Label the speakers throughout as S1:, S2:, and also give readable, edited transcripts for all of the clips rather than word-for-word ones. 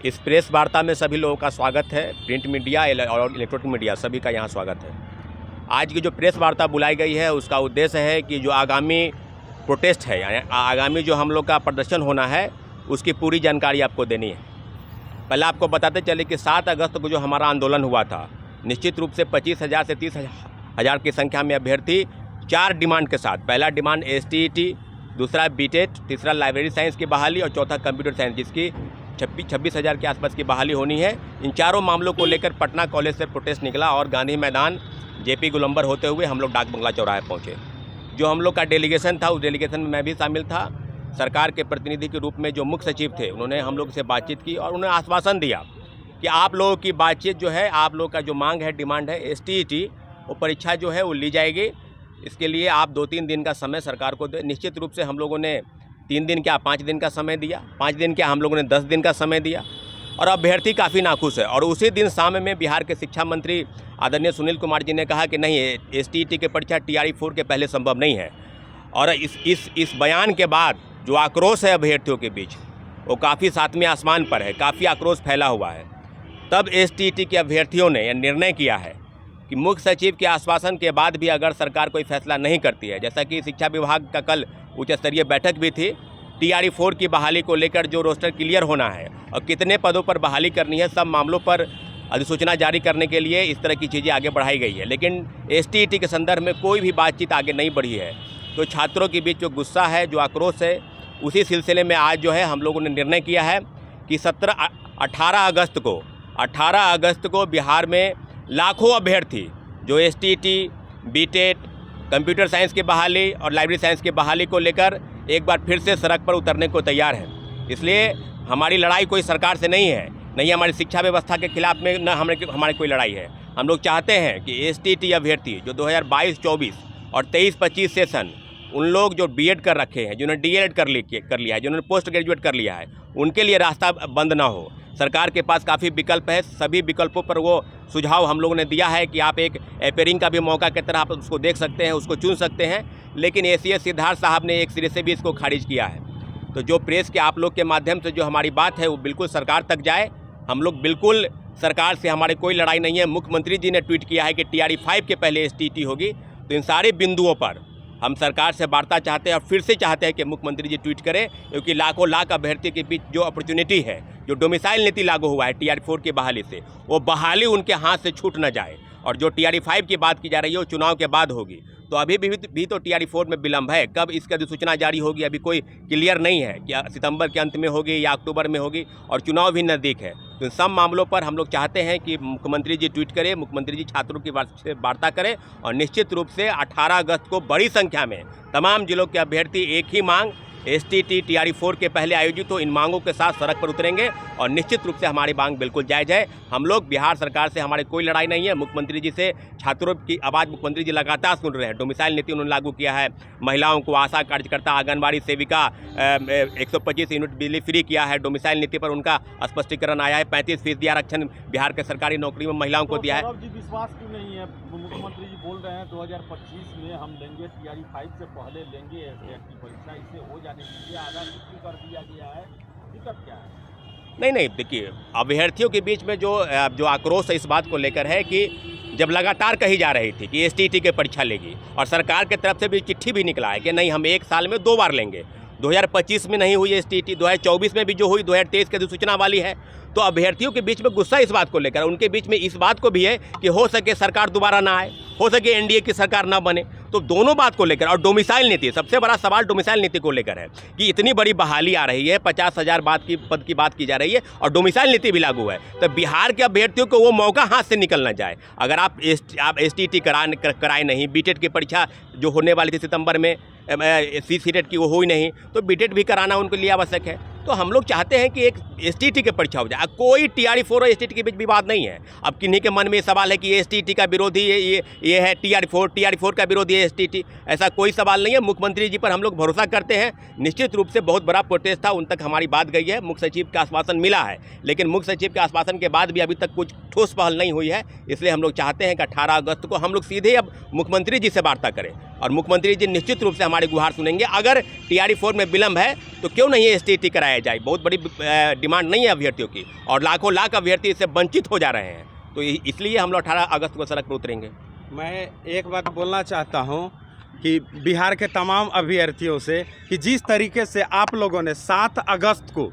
S1: इस प्रेस वार्ता में सभी लोगों का स्वागत है। प्रिंट मीडिया और इलेक्ट्रॉनिक मीडिया सभी का यहाँ स्वागत है। आज की जो प्रेस वार्ता बुलाई गई है उसका उद्देश्य है कि जो आगामी प्रोटेस्ट है, यानी आगामी जो हम लोग का प्रदर्शन होना है, उसकी पूरी जानकारी आपको देनी है। पहले आपको बताते चले कि 7 अगस्त को जो हमारा आंदोलन हुआ था, निश्चित रूप से 25,000 से 30,000 की संख्या में अभ्यर्थी 4 डिमांड के साथ, पहला डिमांड STET, दूसरा BTET, तीसरा लाइब्रेरी साइंस की बहाली और चौथा कंप्यूटर साइंस, जिसकी 26,000 के आसपास की बहाली होनी है। इन चारों मामलों को लेकर पटना कॉलेज से प्रोटेस्ट निकला और गांधी मैदान JP गोलंबर होते हुए हम लोग डाक बंगला चौराहे पहुंचे। जो हम लोग का डेलीगेशन था, उस डेलीगेशन में मैं भी शामिल था। सरकार के प्रतिनिधि के रूप में जो मुख्य सचिव थे, उन्होंने हम लोग से बातचीत की और उन्होंने आश्वासन दिया कि आप लोगों की बातचीत जो है, आप लोग का जो मांग है, डिमांड है STET, वो परीक्षा जो है वो ली जाएगी। इसके लिए आप 2-3 दिन का समय सरकार को दे। निश्चित रूप से हम लोगों ने 3 दिन क्या 5 दिन का समय दिया, 5 दिन क्या हम लोगों ने 10 दिन का समय दिया और अभ्यर्थी काफ़ी नाखुश है। और उसी दिन शाम में बिहार के शिक्षा मंत्री आदरणीय सुनील कुमार जी ने कहा कि नहीं, STET की परीक्षा TRE-4 के पहले संभव नहीं है। और इस बयान के बाद जो आक्रोश है अभ्यर्थियों के बीच, वो काफ़ी सातवें आसमान पर है, काफ़ी आक्रोश फैला हुआ है। तब STET के अभ्यर्थियों ने यह निर्णय किया है कि मुख्य सचिव के आश्वासन के बाद भी अगर सरकार कोई फैसला नहीं करती है, जैसा कि शिक्षा विभाग का कल उच्च स्तरीय बैठक भी थी, TRE-4 की बहाली को लेकर जो रोस्टर क्लियर होना है और कितने पदों पर बहाली करनी है, सब मामलों पर अधिसूचना जारी करने के लिए इस तरह की चीज़ें आगे बढ़ाई गई है। लेकिन STET के संदर्भ में कोई भी बातचीत आगे नहीं बढ़ी है। तो छात्रों के बीच जो गुस्सा है, जो आक्रोश है, उसी सिलसिले में आज जो है हम लोगों ने निर्णय किया है कि 18 अगस्त को बिहार में लाखों अभ्यर्थी जो STET, BTET, कंप्यूटर साइंस की बहाली और लाइब्रेरी साइंस की बहाली को लेकर एक बार फिर से सड़क पर उतरने को तैयार हैं। इसलिए हमारी लड़ाई कोई सरकार से नहीं है, नहीं हमारी शिक्षा व्यवस्था के खिलाफ में, न हमारी कोई लड़ाई है। हम लोग चाहते हैं कि STET अभ्यर्थी जो 2022-24 और 23-25 सेशन, उन लोग जो BEd कर रखे हैं, जिन्होंने DELED कर लिया है, जिन्होंने पोस्ट ग्रेजुएट कर लिया है, उनके लिए रास्ता बंद ना हो। सरकार के पास काफ़ी विकल्प है, सभी विकल्पों पर वो सुझाव हम लोगों ने दिया है कि आप एक एपेयरिंग का भी मौका की तरह आप उसको देख सकते हैं, उसको चुन सकते हैं। लेकिन ACS सिद्धार्थ साहब ने एक सिरे से भी इसको खारिज किया है। तो जो प्रेस के आप लोग के माध्यम से जो हमारी बात है वो बिल्कुल सरकार तक जाए। हम लोग बिल्कुल, सरकार से हमारी कोई लड़ाई नहीं है। मुख्यमंत्री जी ने ट्वीट किया है कि TRE-5 के पहले STET होगी। तो इन सारे बिंदुओं पर हम सरकार से वार्ता चाहते हैं और फिर से चाहते हैं कि मुख्यमंत्री जी ट्वीट करें, क्योंकि लाखों लाख अभ्यर्थी के बीच जो अपॉर्चुनिटी है, जो डोमिसाइल नीति लागू हुआ है TRE-4 की बहाली से, वो बहाली उनके हाथ से छूट न जाए। और जो TRE-5 की बात की जा रही है वो चुनाव के बाद होगी। तो अभी भी तो TRE-4 में विलम्ब है। कब इसकी अधिसूचना जारी होगी अभी कोई क्लियर नहीं है, क्या सितंबर के अंत में होगी या अक्टूबर में होगी, और चुनाव भी नज़दीक है। तो इन सब मामलों पर हम लोग चाहते हैं कि मुख्यमंत्री जी ट्वीट करें, मुख्यमंत्री जी छात्रों की वार्ता करें और निश्चित रूप से 18 अगस्त को बड़ी संख्या में तमाम जिलों के अभ्यर्थी एक ही मांग, STET TRE-4 के पहले आयोजित हो, इन मांगों के साथ सड़क पर उतरेंगे। और निश्चित रूप से हमारी मांग बिल्कुल जायज़ है। हम लोग बिहार सरकार से हमारी कोई लड़ाई नहीं है। मुख्यमंत्री जी से छात्रों की आवाज़ मुख्यमंत्री जी लगातार सुन रहे हैं। डोमिसाइल नीति उन्होंने लागू किया है, महिलाओं को, आशा कार्यकर्ता, आंगनबाड़ी सेविका 125 यूनिट बिजली फ्री किया है। डोमिसाइल नीति पर उनका स्पष्टीकरण आया है। 35% आरक्षण बिहार के सरकारी नौकरी में महिलाओं को दिया है।
S2: विश्वास क्यों नहीं है? मुख्यमंत्री जी बोल रहे हैं 2025 में हम लेंगे, TRE-5 से पहले लेंगे STET की परीक्षा, इसे हो जाने दीजिए। आधा छुट्टी कर दिया गया है, दिक्कत क्या है? नहीं,
S1: देखिए, अभ्यर्थियों के बीच में जो आक्रोश है इस बात को लेकर है कि जब लगातार कही जा रही थी कि STET की परीक्षा लेगी, और सरकार की तरफ से भी चिट्ठी भी निकला है कि नहीं, हम 1 साल में 2 बार लेंगे। 2025 में नहीं हुई STET, 2024 में भी जो हुई 2023 की अधिसूचना वाली है। तो अभ्यर्थियों के बीच में गुस्सा इस बात को लेकर, उनके बीच में इस बात को भी है कि हो सके सरकार दोबारा ना आए, हो सके NDA की सरकार ना बने। तो दोनों बात को लेकर, और डोमिसाइल नीति, सबसे बड़ा सवाल डोमिसाइल नीति को लेकर है कि इतनी बड़ी बहाली आ रही है, 50,000 पद की बात की जा रही है और डोमिसाइल नीति भी लागू है। तो बिहार के अभ्यर्थियों को वो मौका हाथ से निकल ना जाए। अगर आप STET कराए नहीं, BTET की परीक्षा जो होने वाली थी सितंबर में, CTET की, वो हुई नहीं, तो BTET भी कराना उनके लिए आवश्यक है। तो हम लोग चाहते हैं कि एक STET की परीक्षा हो जाए। कोई TRE-4 और STET के बीच विवाद नहीं है। अब किन्हीं के मन में ये सवाल है कि STET का विरोधी ये है TRE-4 का विरोधी है STET, ऐसा कोई सवाल नहीं है। मुख्यमंत्री जी पर हम लोग भरोसा करते हैं। निश्चित रूप से बहुत बड़ा प्रोटेस्ट था, उन तक हमारी बात गई है, मुख्य सचिव का आश्वासन मिला है, लेकिन मुख्य सचिव के आश्वासन के बाद भी अभी तक कुछ ठोस पहल नहीं हुई है। इसलिए हम लोग चाहते हैं कि 18 अगस्त को हम लोग सीधे अब मुख्यमंत्री जी से वार्ता करें और मुख्यमंत्री जी निश्चित रूप से हमारी गुहार सुनेंगे। अगर TRE-4 में विलम्ब है तो क्यों नहीं STET कराया लगाया जाए। बहुत बड़ी डिमांड नहीं है अभ्यर्थियों की, और लाखों लाख अभ्यर्थी इससे वंचित हो जा रहे हैं। तो इसलिए हम लोग 18 अगस्त को सड़क पर उतरेंगे।
S3: मैं एक बात बोलना चाहता हूं कि बिहार के तमाम अभ्यर्थियों से कि जिस तरीके से आप लोगों ने 7 अगस्त को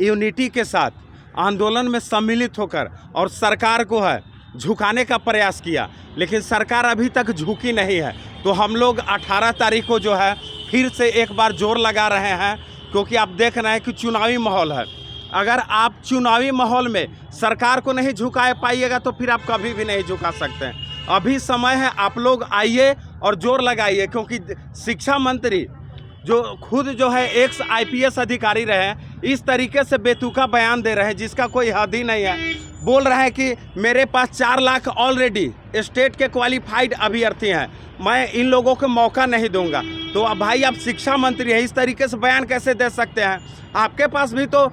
S3: यूनिटी के साथ आंदोलन में सम्मिलित होकर और सरकार को है झुकाने का प्रयास किया, लेकिन सरकार अभी तक झुकी नहीं है। तो हम लोग 18 तारीख को जो है फिर से एक बार जोर लगा रहे हैं, क्योंकि आप देख रहे हैं कि चुनावी माहौल है। अगर आप चुनावी माहौल में सरकार को नहीं झुका पाइएगा तो फिर आप कभी भी नहीं झुका सकते हैं। अभी समय है, आप लोग आइए और जोर लगाइए, क्योंकि शिक्षा मंत्री जो खुद जो है एक्स IPS अधिकारी रहे, इस तरीके से बेतुका बयान दे रहे हैं जिसका कोई हद ही नहीं है। बोल रहे हैं कि मेरे पास 4 लाख ऑलरेडी स्टेट के क्वालिफाइड अभ्यर्थी हैं, मैं इन लोगों को मौका नहीं दूंगा। तो अब भाई आप शिक्षा मंत्री हैं, इस तरीके से बयान कैसे दे सकते हैं? आपके पास भी तो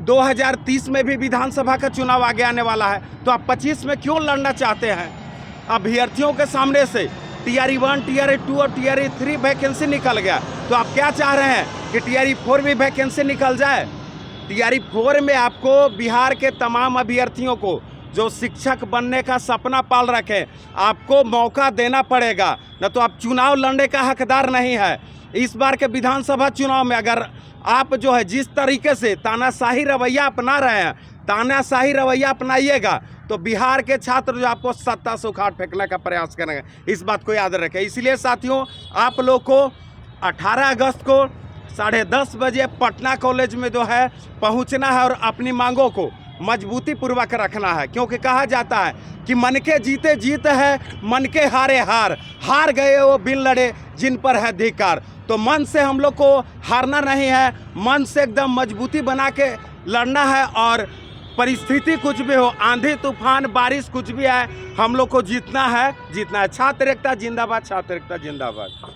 S3: 2030 में भी विधानसभा का चुनाव आगे आने वाला है, तो आप 25 में क्यों लड़ना चाहते हैं? अभ्यर्थियों के सामने से TRE 1, TRE 2 और TRE 3 वैकेंसी निकल गया, तो आप क्या चाह रहे हैं कि TRE 4 भी वैकेंसी निकल जाए? TRE 4 में आपको बिहार के तमाम अभ्यर्थियों को जो शिक्षक बनने का सपना पाल रखे, आपको मौका देना पड़ेगा, न तो आप चुनाव लड़ने का हकदार नहीं है। इस बार के विधानसभा चुनाव में अगर आप जो है जिस तरीके से तानाशाही रवैया अपना रहे हैं, तानाशाही रवैया अपनाइएगा तो बिहार के छात्र जो आपको सत्ता से उखाड़ फेंकने का प्रयास करेंगे, इस बात को याद रखें। इसलिए साथियों, आप लोग को 18 अगस्त को 10:30 बजे पटना कॉलेज में जो है पहुंचना है और अपनी मांगों को मजबूती पूर्वक रखना है, क्योंकि कहा जाता है कि मन के जीते जीत है, मन के हारे हार, हार गए वो बिन लड़े जिन पर है अधिकार। तो मन से हम लोग को हारना नहीं है, मन से एकदम मजबूती बना के लड़ना है, और परिस्थिति कुछ भी हो, आंधी तूफान बारिश कुछ भी आए, हम लोग को जीतना है, जीतना है। छात्र एकता जिंदाबाद, छात्र एकता जिंदाबाद।